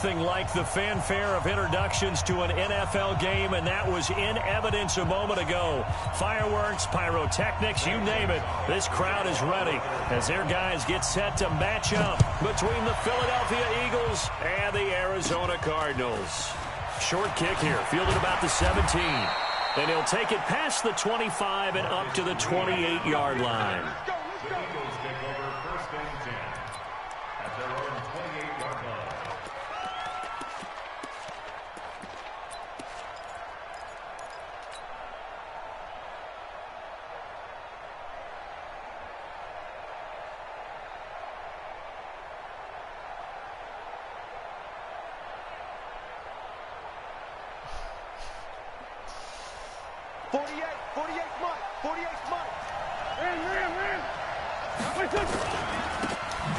Nothing like the fanfare of introductions to an NFL game, and that was in evidence a moment ago. Fireworks, pyrotechnics, you name it. This crowd is ready as their guys get set to match up between the Philadelphia Eagles and the Arizona Cardinals. Short kick here, fielded about the 17. And he'll take it past the 25 and up to the 28-yard line.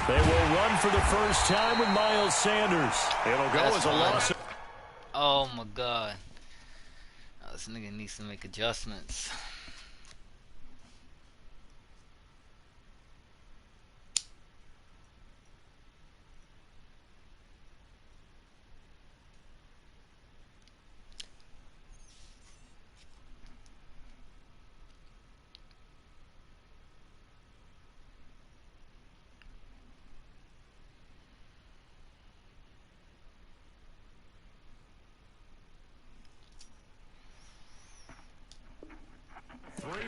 They will run for the first time with Miles Sanders. It'll go as a loss. Oh my God. Oh, this nigga needs to make adjustments.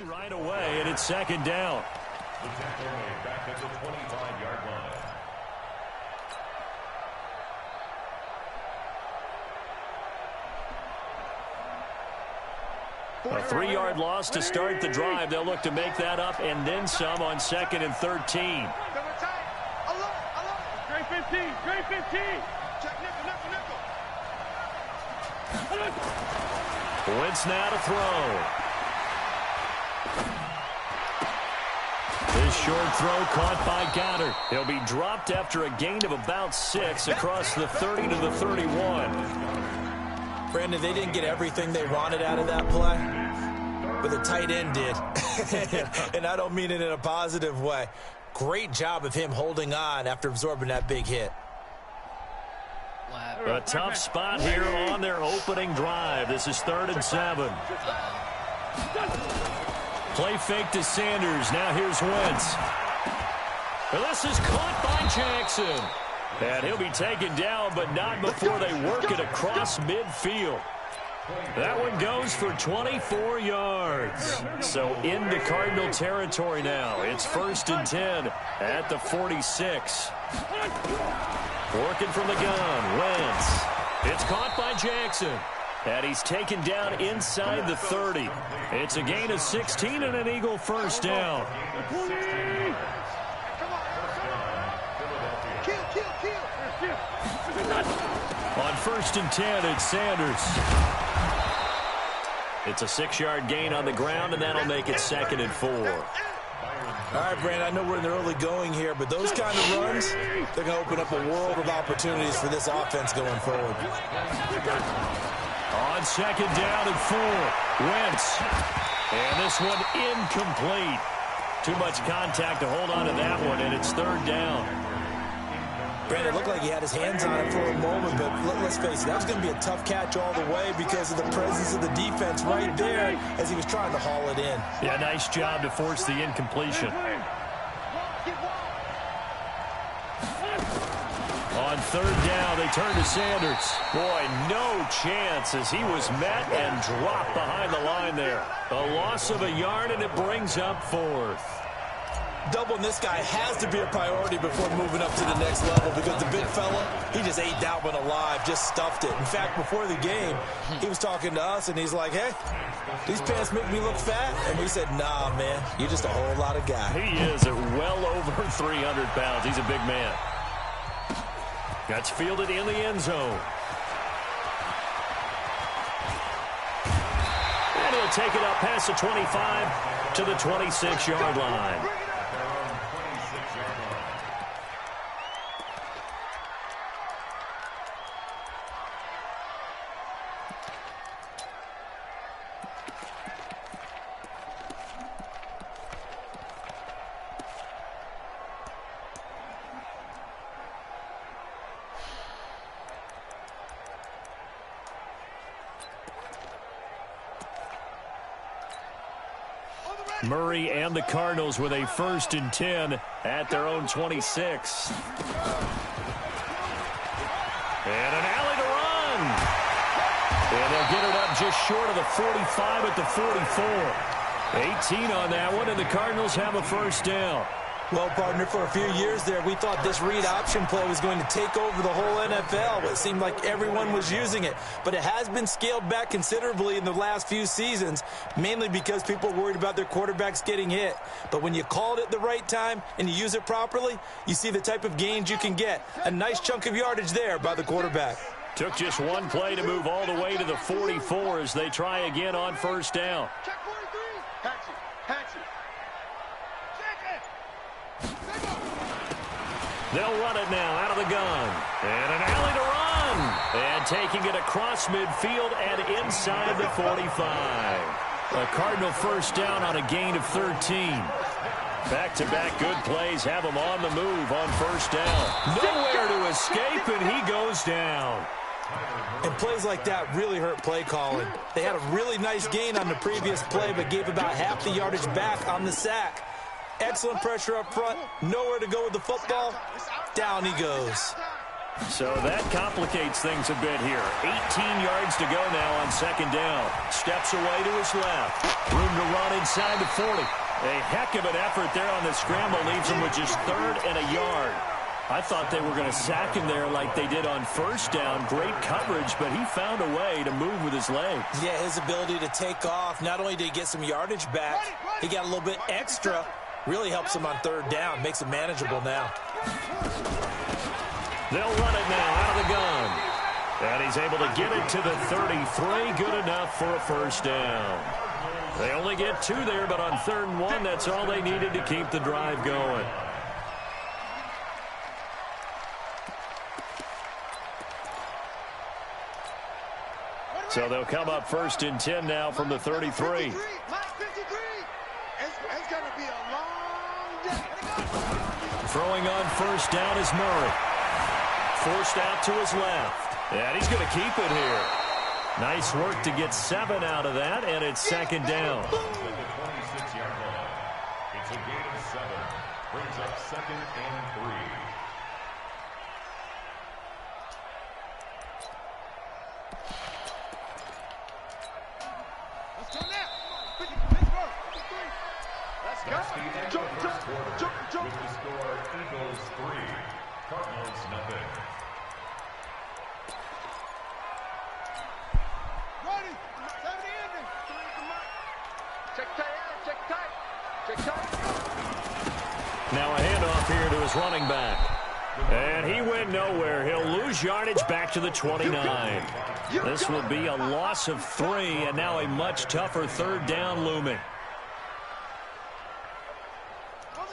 Right away, and it's second down. The tackle made back at the 25-yard line. A 3-yard loss to start the drive. They'll look to make that up and then some on 2nd and 13. Straight 15, straight 15. Check nickel. Wentz now to throw. This short throw caught by Goddard. He'll be dropped after a gain of about 6 across the 30 to the 31. Brandon, they didn't get everything they wanted out of that play, but the tight end did. And I don't mean it in a positive way. Great job of him holding on after absorbing that big hit. A tough spot here on their opening drive. This is 3rd and 7. Play fake to Sanders. Now here's Wentz. This is caught by Jackson. And he'll be taken down, but not before they work it across midfield. That one goes for 24 yards. So into Cardinal territory now. It's 1st and 10 at the 46. Working from the gun, Wentz. It's caught by Jackson. And he's taken down inside the 30. It's a gain of 16 and an Eagle first down. On 1st and 10, it's Sanders. It's a 6-yard gain on the ground, and that'll make it 2nd and 4. All right, Brandon, I know we're in the early going here, but those kind of runs, they're going to open up a world of opportunities for this offense going forward. On 2nd down and 4, Wentz. And this one incomplete. Too much contact to hold on to that one, and it's 3rd down. Brandon, it looked like he had his hands on it for a moment, but let's face it, that was going to be a tough catch all the way because of the presence of the defense right there as he was trying to haul it in. Yeah, nice job to force the incompletion. On 3rd down, they turn to Sanders. Boy, no chance as he was met and dropped behind the line there. A loss of a yard, and it brings up 4th. Doubling this guy has to be a priority before moving up to the next level because the big fella, he just ate that one alive, just stuffed it. In fact, before the game, he was talking to us, and he's like, hey, these pants make me look fat. And we said, nah, man, you're just a whole lot of guy. He is at well over 300 pounds. He's a big man. That's fielded in the end zone. And he'll take it up past the 25 to the 26-yard line. Murray and the Cardinals with a 1st and 10 at their own 26. And an alley to run. And they'll get it up just short of the 45 at the 44. 18 on that one, and the Cardinals have a 1st down. Well, partner, for a few years there, we thought this read option play was going to take over the whole NFL. It seemed like everyone was using it. But it has been scaled back considerably in the last few seasons, mainly because people are worried about their quarterbacks getting hit. But when you call it at the right time and you use it properly, you see the type of gains you can get. A nice chunk of yardage there by the quarterback. Took just one play to move all the way to the 44 as they try again on 1st down. Check 43. Hatchet. They'll run it now out of the gun. And an alley to run. And taking it across midfield and inside the 45. A Cardinal 1st down on a gain of 13. Back-to-back good plays have him on the move on 1st down. Nowhere to escape, and he goes down. And plays like that really hurt play calling. They had a really nice gain on the previous play, but gave about half the yardage back on the sack. Excellent pressure up front. Nowhere to go with the football. Down he goes. So that complicates things a bit here. 18 yards to go now on 2nd down. Steps away to his left. Room to run inside the 40. A heck of an effort there on the scramble. Leaves him with just 3rd and a yard. I thought they were going to sack him there like they did on 1st down. Great coverage, but he found a way to move with his legs. Yeah, his ability to take off. Not only did he get some yardage back, he got a little bit extra. Really helps him on 3rd down. Makes it manageable now. They'll run it now out of the gun. And he's able to get it to the 33. Good enough for a 1st down. They only get 2 there, but on 3rd and 1, that's all they needed to keep the drive going. So they'll come up 1st and 10 now from the 33. It's going to be a long day. Throwing on 1st down is Murray. Forced out to his left. And he's going to keep it here. Nice work to get 7 out of that, and it's 2nd down. It's a gain of 7. Brings up 2nd and 3. Jump. With the score, Eagles 3, Cardinals nothing. Ready. 70 ending. Check tight. Now a handoff here to his running back. And he went nowhere. He'll lose yardage back to the 29. This will be a loss of 3, and now a much tougher 3rd down looming.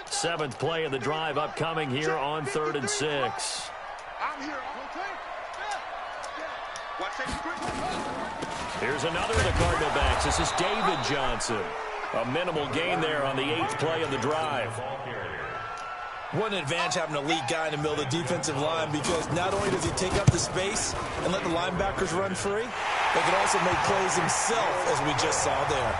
7th play of the drive upcoming here on 3rd and 6. I'm here. Here's another of the Cardinal backs. This is David Johnson. A minimal gain there on the 8th play of the drive. What an advantage having a elite guy in the middle of the defensive line, because not only does he take up the space and let the linebackers run free, but can also make plays himself, as we just saw there.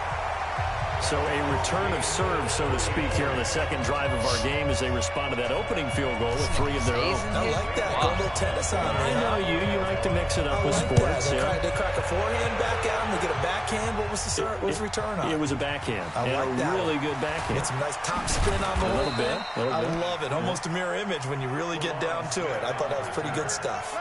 So a return of serve, so to speak, here on the 2nd drive of our game as they respond to that opening field goal with 3 of their own. I like that. Go a little tennis on me. I know you like to mix it up with like sports. That. They crack a forehand back out and they get a backhand. What was the return on? It was a backhand. I like that. Really good backhand. Get some nice top spin on the a whole little bit. I love it. Almost a mirror image when you really get down to it. I thought that was pretty good stuff.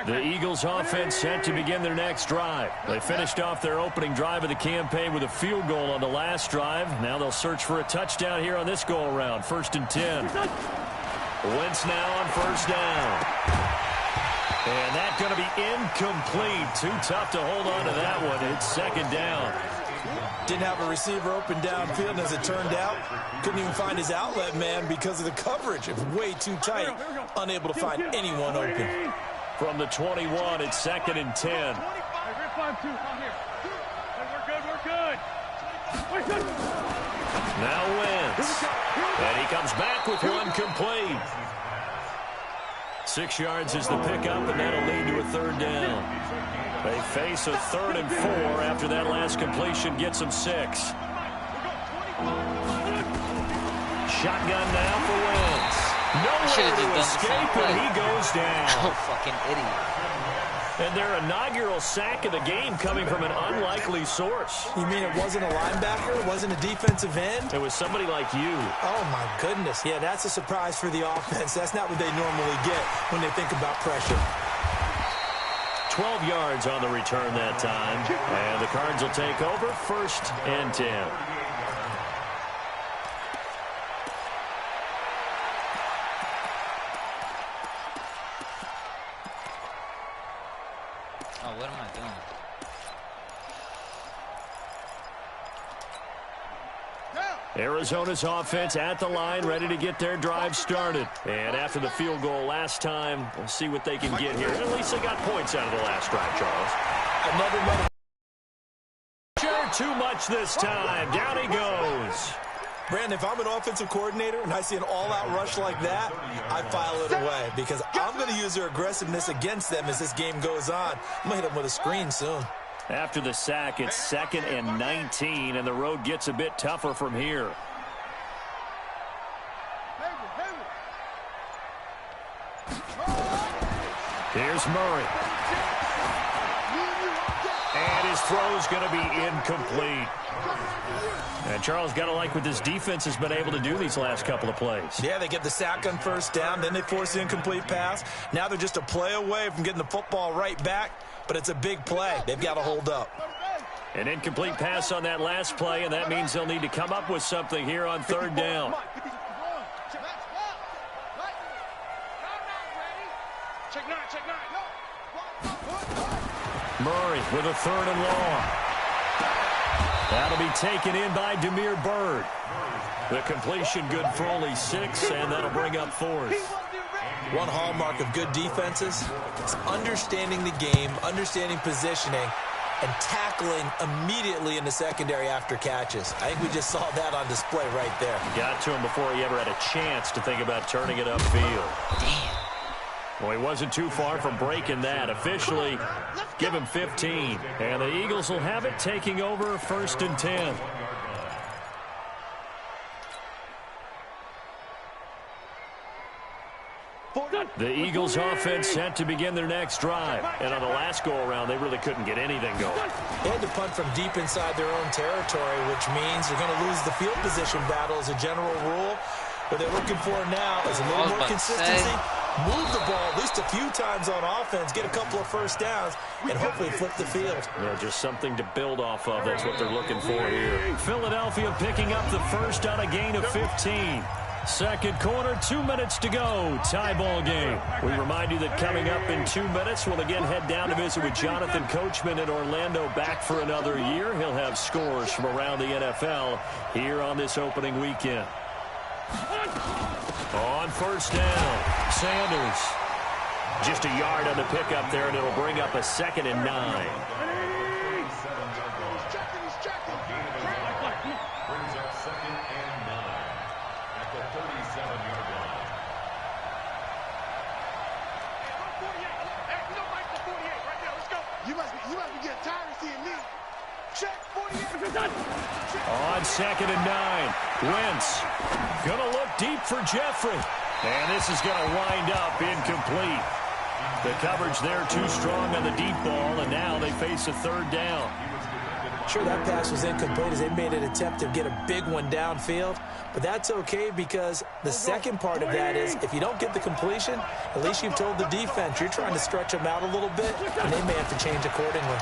The Eagles offense set to begin their next drive. They finished off their opening drive of the campaign with a field goal on the last drive. Now they'll search for a touchdown here on this go-around. 1st and 10. Wentz now on 1st down. And that's going to be incomplete. Too tough to hold on to that one. It's 2nd down. Didn't have a receiver open downfield, and as it turned out, couldn't even find his outlet man because of the coverage. It was way too tight. Unable to find anyone open. From the 21, it's 2nd and 10. We're good. Now Wentz. And he comes back with one complete. 6 yards is the pickup, and that'll lead to a third down. They face a 3rd and 4 after that last completion gets them 6. Shotgun now for Wentz. Nowhere to escape, and he goes down. Oh, fucking idiot. And their inaugural sack of the game coming from an unlikely source. You mean it wasn't a linebacker? It wasn't a defensive end? It was somebody like you. Oh, my goodness. Yeah, that's a surprise for the offense. That's not what they normally get when they think about pressure. 12 yards on the return that time. And the Cards will take over 1st and 10. Oh, what am I doing? Arizona's offense at the line, ready to get their drive started. And after the field goal last time, we'll see what they can get here. At least they got points out of the last drive, Charles. Another Sure, too much this time. Down he goes. Brandon, if I'm an offensive coordinator and I see an all-out rush like that, I file it away because I'm going to use their aggressiveness against them as this game goes on. I'm going to hit them with a screen soon. After the sack, it's 2nd and 19, and the road gets a bit tougher from here. Here's Murray. And his throw's going to be incomplete. And Charles, got to like what this defense has been able to do these last couple of plays. Yeah, they get the sack on 1st down, then they force the incomplete pass. Now they're just a play away from getting the football right back, but it's a big play. They've got to hold up. An incomplete pass on that last play, and that means they'll need to come up with something here on 3rd down. Murray with a 3rd and long. That'll be taken in by Damiere Byrd. The completion good for only 6, and that'll bring up 4th. One hallmark of good defenses is understanding the game, understanding positioning, and tackling immediately in the secondary after catches. I think we just saw that on display right there. Got to him before he ever had a chance to think about turning it upfield. Damn. Well, he wasn't too far from breaking that. Officially, give him 15. And the Eagles will have it, taking over 1st and 10. The Eagles offense set to begin their next drive. And on the last go-around, they really couldn't get anything going. They had to punt from deep inside their own territory, which means they're going to lose the field position battle as a general rule. What they're looking for now is a little more consistency. Move the ball at least a few times on offense, get a couple of 1st downs, and hopefully flip the field. Yeah, just something to build off of. That's what they're looking for here. Philadelphia picking up the first on a gain of 15. Second quarter, 2 minutes to go. Tie ball game. We remind you that coming up in 2 minutes, we'll again head down to visit with Jonathan Coachman in Orlando, back for another year. He'll have scores from around the NFL here on this opening weekend. On 1st down, Sanders. Just a yard on the pickup there, and it'll bring up a 2nd and 9. Brings up 2nd and 9 at the 37-yard line. You must be getting tired of seeing me. Check 48. On 2nd and 9, Wentz gonna look deep for Jeffrey, and this is gonna wind up incomplete. The coverage there too strong on the deep ball, and now they face a 3rd down. Sure, that pass was incomplete as they made an attempt to get a big one downfield, but that's okay because the second part of that is if you don't get the completion, at least you've told the defense you're trying to stretch them out a little bit, and they may have to change accordingly.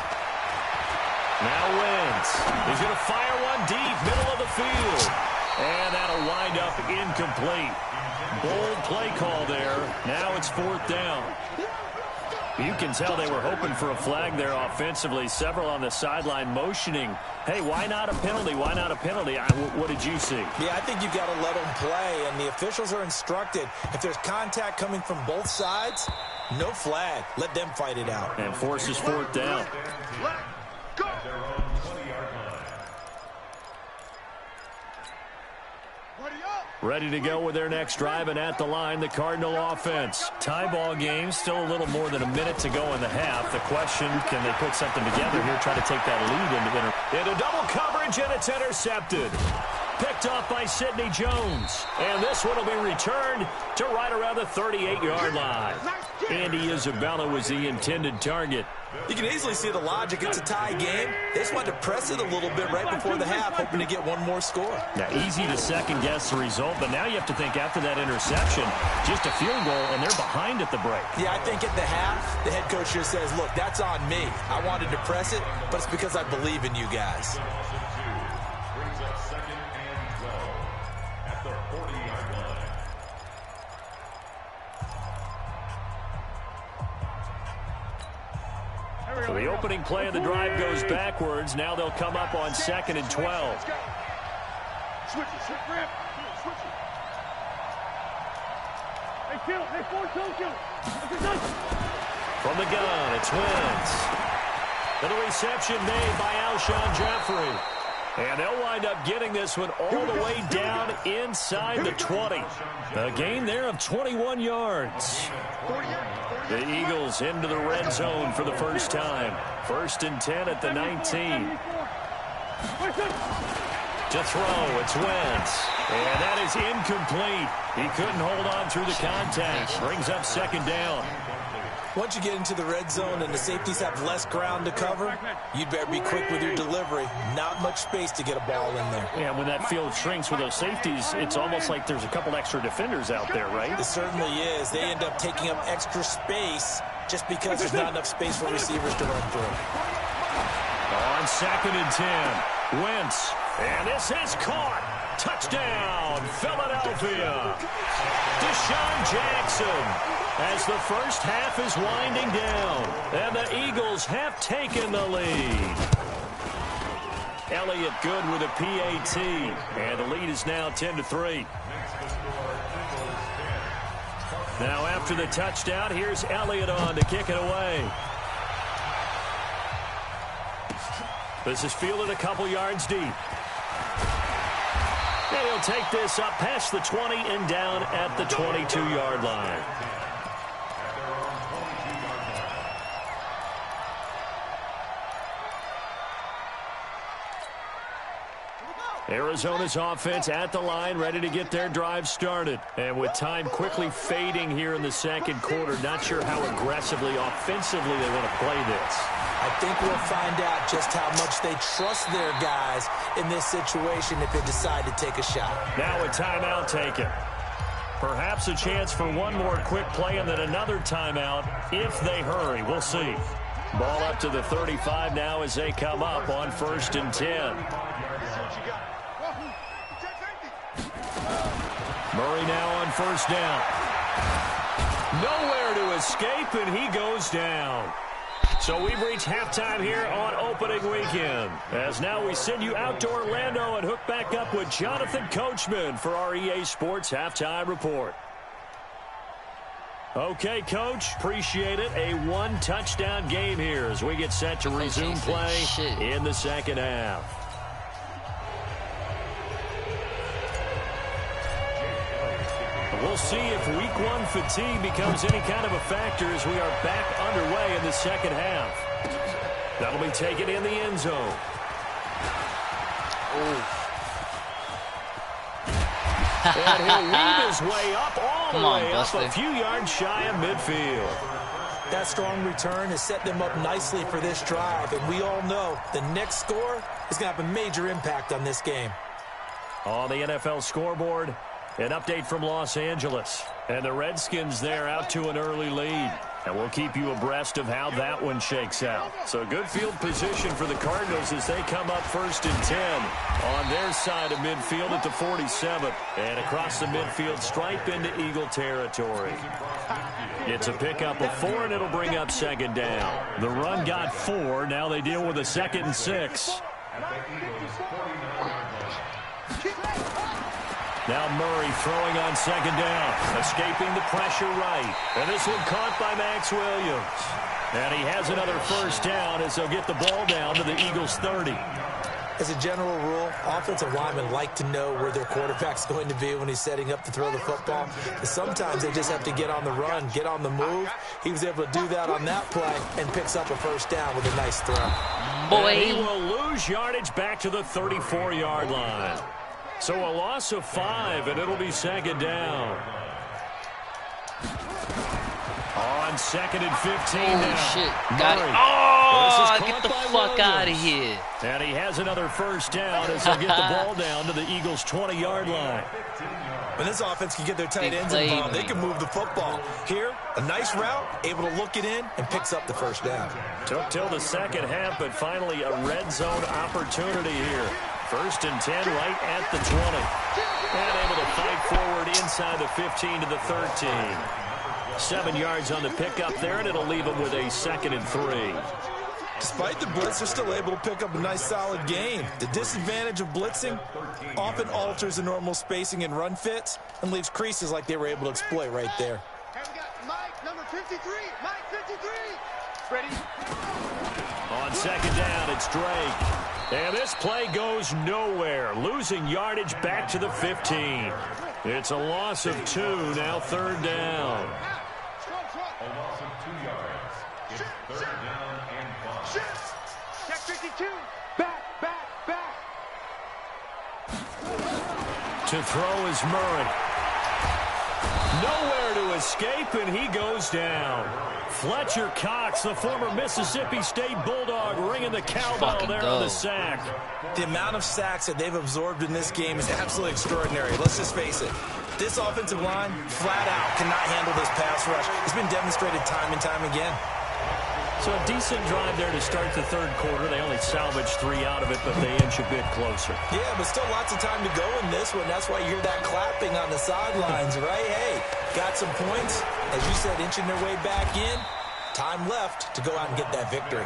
Now Wentz. He's going to fire one deep, middle of the field. And that'll wind up incomplete. Bold play call there. Now it's 4th down. You can tell they were hoping for a flag there offensively. Several on the sideline motioning. Hey, why not a penalty? Why not a penalty? What did you see? Yeah, I think you've got to let them play, and the officials are instructed. If there's contact coming from both sides, no flag. Let them fight it out. And forces 4th down. At their own 20-yard line. Ready to go with their next drive, and at the line, the Cardinal offense. Tie ball game, still a little more than a minute to go in the half. The question, can they put something together here, try to take that lead into double coverage, and it's intercepted. Picked off by Sidney Jones. And this one will be returned to right around the 38-yard line. Andy Isabella was the intended target. You can easily see the logic. It's a tie game. They just wanted to press it a little bit right before the half, hoping to get one more score. Now, easy to second-guess the result, but now you have to think after that interception, just a field goal, and they're behind at the break. Yeah, I think at the half, the head coach just says, look, that's on me. I wanted to press it, but it's because I believe in you guys. Brings up 2nd and 12 at the 40-yard line. So the opening play of the drive goes backwards. Now they'll come up on 2nd and 12. Switch it, grab. Switch it. Hey, kill. Hey, kill. From the gun, it's Wentz. And a reception made by Alshon Jeffrey. And they'll wind up getting this one all the way down inside the 20. A gain there of 21 yards. The Eagles into the red zone for the first time. 1st and 10 at the 19. To throw, it's Wentz. And that is incomplete. He couldn't hold on through the contact. Brings up 2nd down. Once you get into the red zone and the safeties have less ground to cover, you'd better be quick with your delivery. Not much space to get a ball in there. Yeah, when that field shrinks with those safeties, it's almost like there's a couple extra defenders out there, right? It certainly is. They end up taking up extra space just because there's not enough space for receivers to run through. On 2nd and 10, Wentz. And this is caught. Touchdown, Philadelphia. Deshaun Jackson. As the first half is winding down, and the Eagles have taken the lead. Elliott good with a PAT, and the lead is now 10-3. Now after the touchdown, here's Elliott on to kick it away. This is fielded a couple yards deep. And he'll take this up past the 20 and down at the 22-yard line. Arizona's offense at the line, ready to get their drive started. And with time quickly fading here in the 2nd quarter, not sure how aggressively, offensively they want to play this. I think we'll find out just how much they trust their guys in this situation if they decide to take a shot. Now a timeout taken. Perhaps a chance for one more quick play and then another timeout if they hurry. We'll see. Ball up to the 35 now as they come up on 1st and 10. Murray now on 1st down. Nowhere to escape, and he goes down. So we've reached halftime here on opening weekend. As now we send you out to Orlando and hook back up with Jonathan Coachman for our EA Sports Halftime Report. Okay, Coach, appreciate it. A one-touchdown game here as we get set to resume play in the 2nd half. We'll see if week 1 fatigue becomes any kind of a factor as we are back underway in the 2nd half. That'll be taken in the end zone. And he'll weave his way up all the way up a few yards shy of midfield. That strong return has set them up nicely for this drive, and we all know the next score is going to have a major impact on this game. On the NFL scoreboard, an update from Los Angeles. And the Redskins there out to an early lead. And we'll keep you abreast of how that one shakes out. So good field position for the Cardinals as they come up 1st and 10 on their side of midfield at the 47. And across the midfield stripe into Eagle territory. It's a pickup of 4, and it'll bring up 2nd down. The run got 4. Now they deal with a 2nd and 6. Now Murray throwing on 2nd down, escaping the pressure right. And this one caught by Max Williams. And he has another 1st down as they'll get the ball down to the Eagles' 30. As a general rule, offensive linemen like to know where their quarterback's going to be when he's setting up to throw the football. But sometimes they just have to get on the run, get on the move. He was able to do that on that play and picks up a first down with a nice throw. Boy. And he will lose yardage back to the 34-yard line. So a loss of 5, and it'll be second down. On second and 15 now. Shit. Got it. Oh, get the fuck out of here. And he has another first down as they'll get the ball down to the Eagles' 20-yard line. When this offense can get their tight ends involved, they can move the football. Here, a nice route, able to look it in, and picks up the first down. Took till the second half, but finally a red zone opportunity here. First and 10 right at the 20. And able to fight forward inside the 15 to the 13. 7 yards on the pickup there, and it'll leave them with a second and 3. Despite the blitz, they're still able to pick up a nice, solid gain. The disadvantage of blitzing often alters the normal spacing and run fits and leaves creases like they were able to exploit right there. And we got Mike, number 53. Mike, 53. Ready? On second down, it's Drake. And this play goes nowhere, losing yardage back to the 15. It's a loss of 2, now third down. A loss of 2 yards. It's third down and 5. Check 52. Back. To throw is Murray. Nowhere to escape, and he goes down. Fletcher Cox, the former Mississippi State Bulldog, ringing the cowbell there on the sack. The amount of sacks that they've absorbed in this game is absolutely extraordinary. Let's just face it. This offensive line, flat out, cannot handle this pass rush. It's been demonstrated time and time again. So a decent drive there to start the third quarter. They only salvaged 3 out of it, but they inch a bit closer. Yeah, but still lots of time to go in this one. That's why you hear that clapping on the sidelines, right? Hey, got some points. As you said, inching their way back in. Time left to go out and get that victory.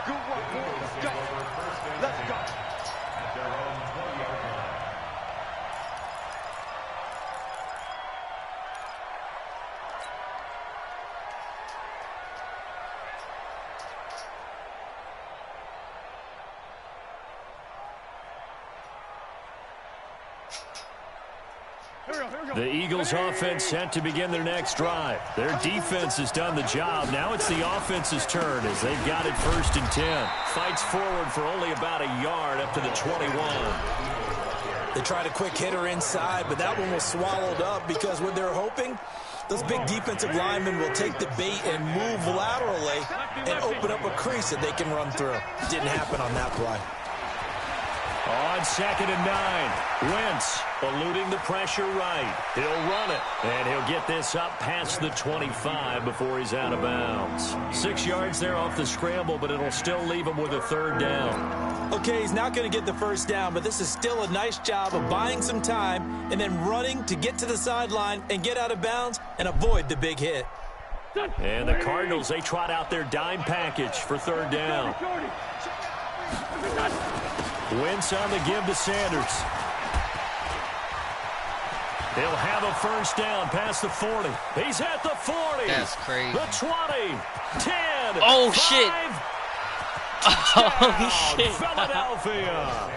Good work, boys. Let's go. The Eagles offense set to begin their next drive. Their defense has done the job. Now it's the offense's turn as they've got it first and 10. Fights forward for only about a yard up to the 21. They tried a quick hitter inside, but that one was swallowed up because what they're hoping, those big defensive linemen will take the bait and move laterally and open up a crease that they can run through. Didn't happen on that play. On second and 9, Wentz eluding the pressure right. He'll run it, and he'll get this up past the 25 before he's out of bounds. 6 yards there off the scramble, but it'll still leave him with a third down. Okay, he's not going to get the first down, but this is still a nice job of buying some time and then running to get to the sideline and get out of bounds and avoid the big hit. And the Cardinals, they trot out their dime package for third down. Wentz on the give to Sanders. He'll have a first down past the 40. He's at the 40. That's crazy. The 20, 10, Oh, 5. shit. Oh, shit. Philadelphia.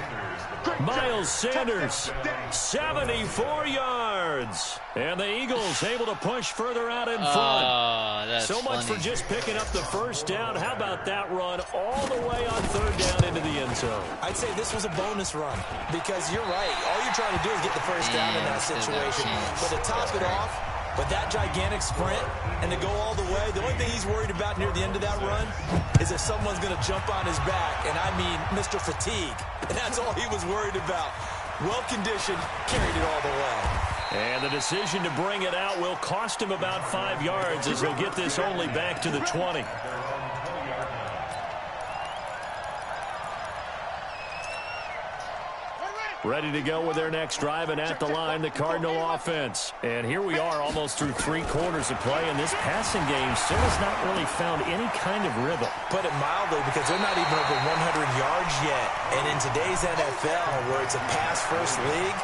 Miles Sanders, 74 yards. And the Eagles able to push further out in front. That's so much funny. for just picking up the first down. How about that run all the way on third down into the end zone? I'd say this was a bonus run because you're right. All you're trying to do is get the first down in that situation. But to top it off with that gigantic sprint and to go all the way, the only thing he's worried about near the end of that run is if someone's going to jump on his back. And I mean Mr. Fatigue. And that's all he was worried about. Well-conditioned, carried it all the way. And the decision to bring it out will cost him about 5 yards as he'll get this only back to the 20. Ready to go with their next drive, and at the line, the Cardinal offense. And here we are almost through 3 quarters of play, and this passing game still has not really found any kind of rhythm. Put it mildly, because they're not even over 100 yards yet. And in today's NFL, where it's a pass-first league,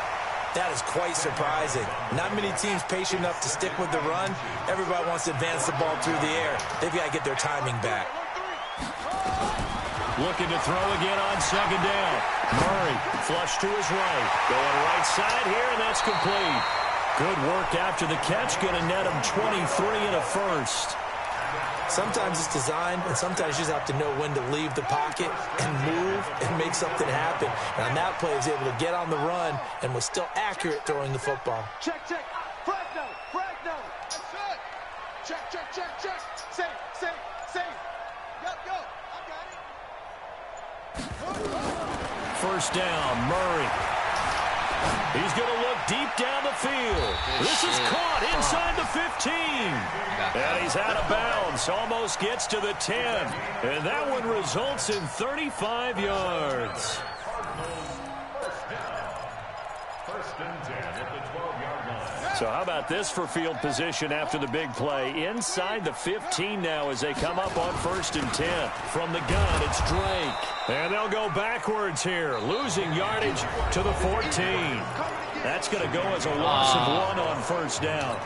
that is quite surprising. Not many teams patient enough to stick with the run. Everybody wants to advance the ball through the air. They've got to get their timing back. looking to throw again on second down. Murray, flush to his right. Going right side here, and that's complete. Good work after the catch. Going to net him 23 and a first. Sometimes it's designed, and sometimes you just have to know when to leave the pocket and move and make something happen. And on that play, he was able to get on the run and was still accurate throwing the football. Check. Frag no. That's it. Check. Safe. Go. I got it. First down, Murray. He's going to look deep down the field. This is caught inside the 15. And he's out of bounds. Almost gets to the 10. And that one results in 35 yards. First and 10 at the 12-yard line. So how about this for field position after the big play? Inside the 15 now as they come up on first and 10. From the gun, it's Drake. And they'll go backwards here, losing yardage to the 14. That's going to go as a loss of 1 on first down.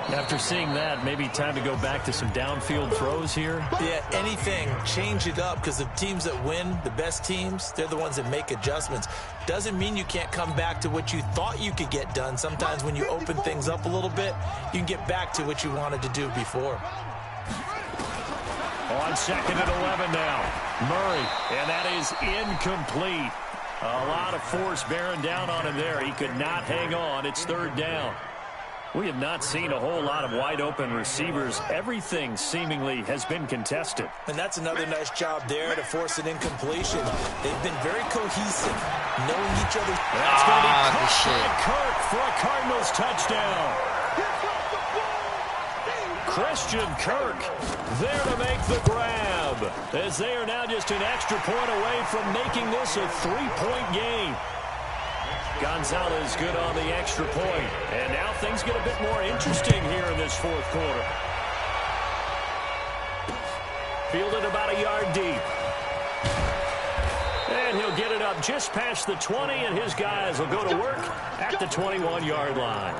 After seeing that, maybe time to go back to some downfield throws here. Yeah, anything. Change it up, because the teams that win, the best teams, they're the ones that make adjustments. Doesn't mean you can't come back to what you thought you could get done. Sometimes when you open things up a little bit, you can get back to what you wanted to do before. On second and 11 now, Murray, and that is incomplete. A lot of force bearing down on him there. He could not hang on. It's third down. We have not seen a whole lot of wide-open receivers. Everything seemingly has been contested. And that's another nice job there to force an incompletion. They've been very cohesive, knowing each other. That's going to be caught by Kirk for a Cardinals touchdown. Christian Kirk there to make the grab, as they are now just an extra point away from making this a 3-point game. Gonzalez good on the extra point. And now things get a bit more interesting here in this fourth quarter. Fielded about a yard deep. And he'll get it up just past the 20, and his guys will go to work at the 21-yard line.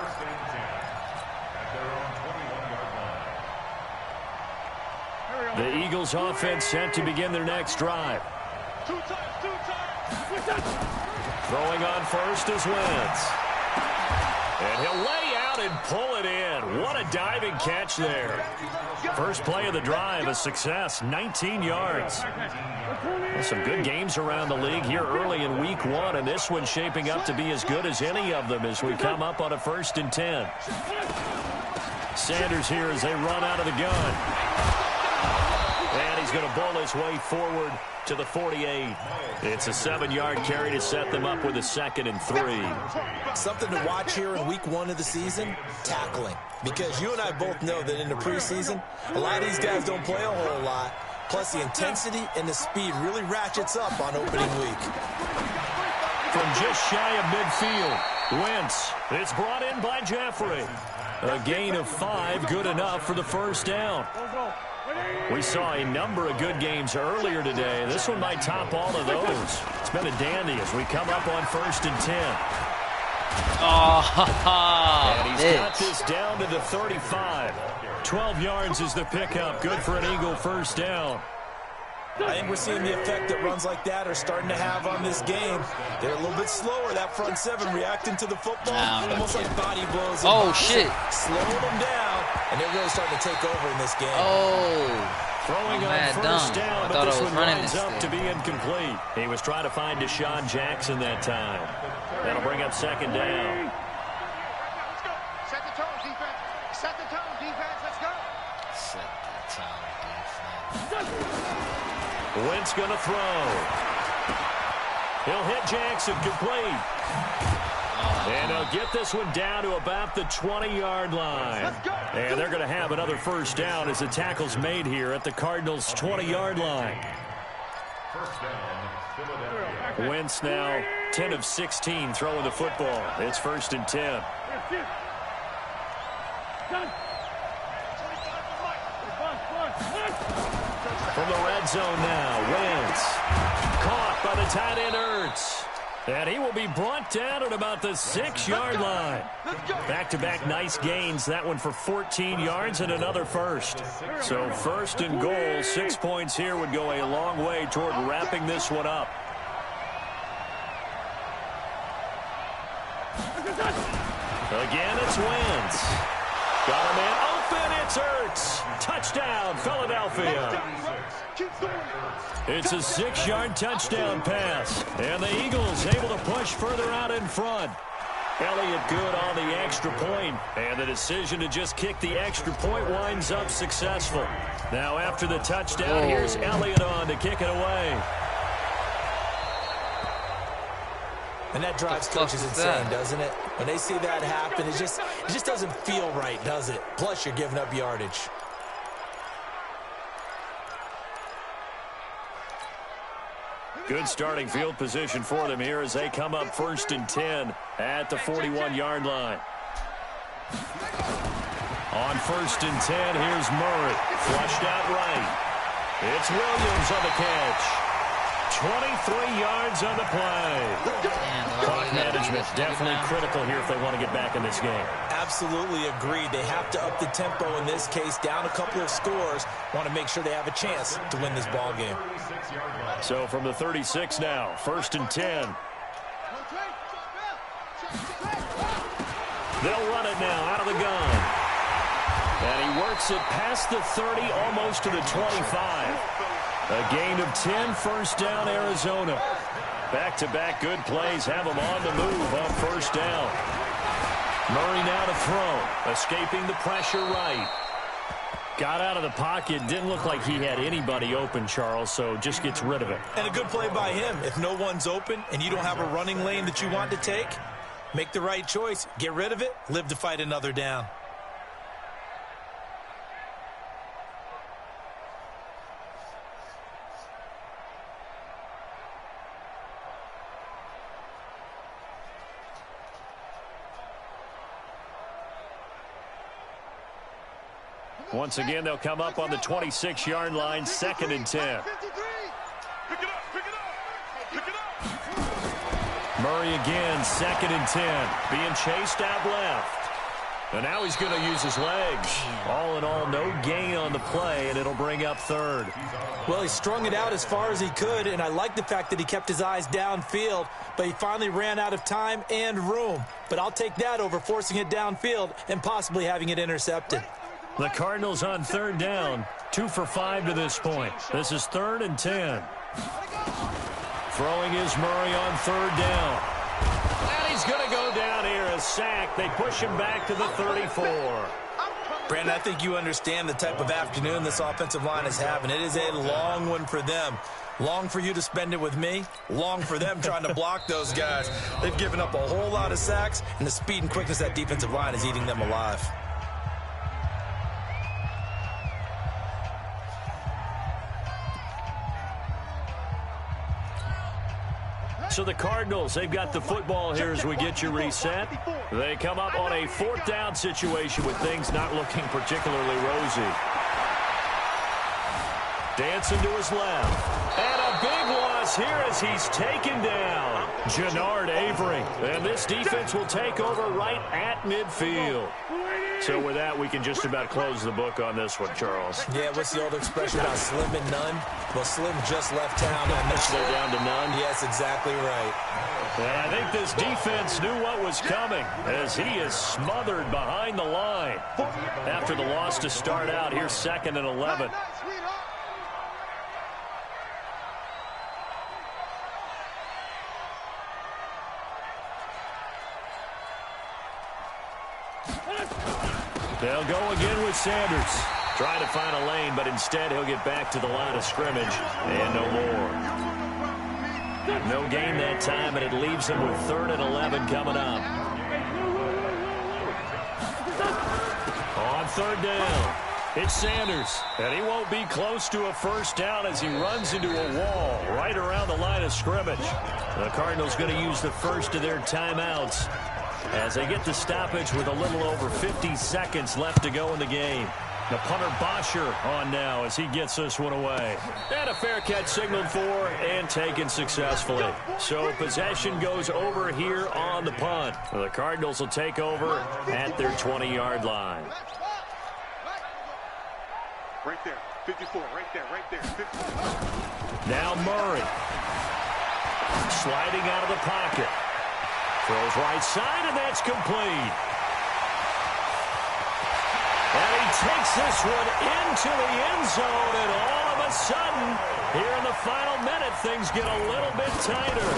The Eagles offense set to begin their next drive. Two times. Throwing on first is Wentz. And he'll lay out and pull it in. What a diving catch there. First play of the drive, a success, 19 yards. Well, some good games around the league here early in week 1, and this one's shaping up to be as good as any of them as we come up on a first and 10. Sanders here as they run out of the gun. And he's going to bowl his way forward to the 48. It's a 7-yard carry to set them up with a 2nd and 3. Something to watch here in week 1 of the season, tackling. Because you and I both know that in the preseason, a lot of these guys don't play a whole lot. Plus the intensity and the speed really ratchets up on opening week. From just shy of midfield, Wentz. It's brought in by Jeffrey. A gain of 5, good enough for the first down. We saw a number of good games earlier today. This one might top all of those. It's been a dandy as we come up on first and 10. And he's got this down to the 35. 12 yards is the pickup. Good for an Eagle first down. I think we're seeing the effect that runs like that are starting to have on this game. They're a little bit slower, that front 7, reacting to the football. Almost like body blows. Oh, shit. Slowing them down, and they're really starting to take over in this game. Throwing on first down, but this one lines up to be incomplete. He was trying to find Deshaun Jackson that time. That'll bring up second down. Let's go. Set the tone, defense. Set the tone, defense. Let's go. Set the tone, defense. Wentz going to throw. He'll hit Jackson complete. And he'll get this one down to about the 20-yard line. And they're going to have another first down as the tackle's made here at the Cardinals' 20-yard line. Wentz now 10 of 16 throwing the football. It's first and 10. From the red zone now, Wentz. Caught by the tight end, Ertz. And he will be brought down at about the 6-yard line. Back-to-back nice gains. That one for 14 yards and another first. So first and goal, 6 points here would go a long way toward wrapping this one up. Again, it's Wentz. Got him in. Open, it's Ertz. Touchdown, Philadelphia. It's a 6-yard touchdown pass. And the Eagles able to push further out in front. Elliott good on the extra point. And the decision to just kick the extra point winds up successful. Now after the touchdown, here's Elliott on to kick it away. And that drives coaches insane, doesn't it? When they see that happen, it just doesn't feel right, does it? Plus, you're giving up yardage. Good starting field position for them here as they come up first and 10 at the 41-yard line. On first and 10, here's Murray. Flushed out right. It's Williams on the catch. 23 yards on the play. Clock management definitely critical here if they want to get back in this game. Absolutely agreed. They have to up the tempo in this case, down a couple of scores. Want to make sure they have a chance to win this ball game. So from the 36 now, first and 10. They'll run it now out of the gun. And he works it past the 30, almost to the 25. A gain of 10, first down, Arizona. Back-to-back good plays have them on the move on first down. Murray now to throw, escaping the pressure right. Got out of the pocket, didn't look like he had anybody open, Charles, so just gets rid of it. And a good play by him. If no one's open and you don't have a running lane that you want to take, make the right choice. Get rid of it, live to fight another down. Once again, they'll come up on the 26-yard line, second and 10. Murray again, second and 10. Being chased out left. And now he's going to use his legs. All in all, no gain on the play, and it'll bring up third. Well, he strung it out as far as he could, and I like the fact that he kept his eyes downfield, but he finally ran out of time and room. But I'll take that over forcing it downfield and possibly having it intercepted. The Cardinals on third down, 2 for 5 to this point. This is third and 10. Throwing is Murray on third down. And he's going to go down here, a sack. They push him back to the 34. Brandon, I think you understand the type of afternoon this offensive line is having. It is a long one for them. Long for you to spend it with me. Long for them trying to block those guys. They've given up a whole lot of sacks, and the speed and quickness of that defensive line is eating them alive. So the Cardinals, they've got the football here as we get you reset. They come up on a fourth down situation with things not looking particularly rosy. Dancing to his left. And a big loss here as he's taken down. Jannard Avery. And this defense will take over right at midfield. So with that, we can just about close the book on this one, Charles. Yeah, what's the old expression about slim and none? Well, Slim just left town. They're down to none. Yes, exactly right. And I think this defense knew what was coming as he is smothered behind the line. After the loss to start out, here's second and 11. They'll go again with Sanders. Trying to find a lane, but instead he'll get back to the line of scrimmage. And no more. No gain that time, and it leaves him with third and 11 coming up. On third down, it's Sanders. And he won't be close to a first down as he runs into a wall right around the line of scrimmage. The Cardinals going to use the first of their timeouts as they get the stoppage with a little over 50 seconds left to go in the game. The punter Bosher on now as he gets this one away. And a fair catch signaled for and taken successfully. So possession goes over here on the punt. The Cardinals will take over at their 20-yard line. Right there, 54, right there, 54. Now Murray. Sliding out of the pocket. Throws right side, and that's complete. And he takes this one into the end zone, and all of a sudden, here in the final minute, things get a little bit tighter.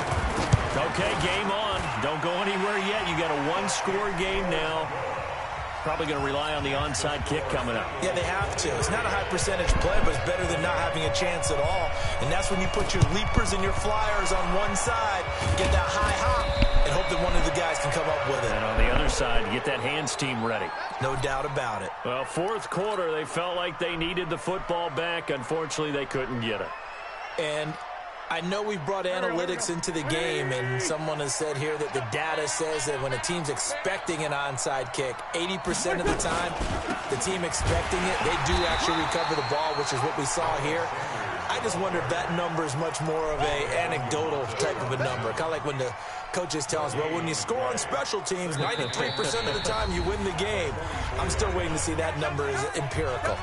Okay, game on. Don't go anywhere yet. You got a one-score game now. Probably going to rely on the onside kick coming up. Yeah, they have to. It's not a high percentage play, but it's better than not having a chance at all. And that's when you put your leapers and your flyers on one side, get that high hop, and hope that one of the guys can come up with it. And on the other side, get that hands team ready. No doubt about it. Well, fourth quarter, they felt like they needed the football back. Unfortunately, they couldn't get it. And I know we've brought analytics into the game, and someone has said here that the data says that when a team's expecting an onside kick, 80% of the time, the team expecting it, they do actually recover the ball, which is what we saw here. I just wonder if that number is much more of a anecdotal type of a number. Kind of like when the coaches tell us, well, when you score on special teams, 93% of the time you win the game. I'm still waiting to see that number is empirical.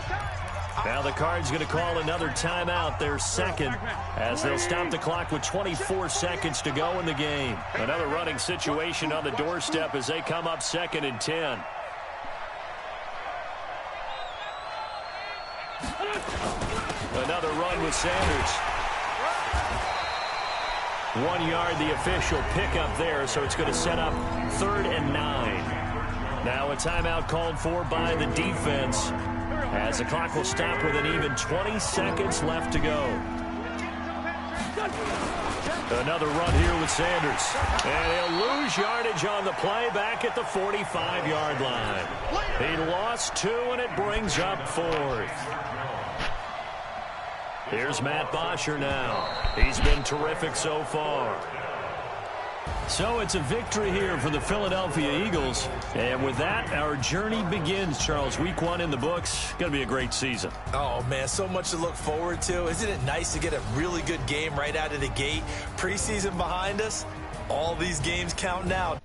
Now the Cards going to call another timeout, their second, as they'll stop the clock with 24 seconds to go in the game. Another running situation on the doorstep as they come up 2nd and 10. Another run with Sanders. 1 yard, the official pickup there, so it's going to set up 3rd and 9. Now a timeout called for by the defense, as the clock will stop with an even 20 seconds left to go. Another run here with Sanders. And he'll lose yardage on the play back at the 45-yard line. He lost 2, and it brings up 4th. Here's Matt Bosher now. He's been terrific so far. So it's a victory here for the Philadelphia Eagles. And with that, our journey begins, Charles. Week 1 in the books. Going to be a great season. Oh, man, so much to look forward to. Isn't it nice to get a really good game right out of the gate? Preseason behind us, all these games count now.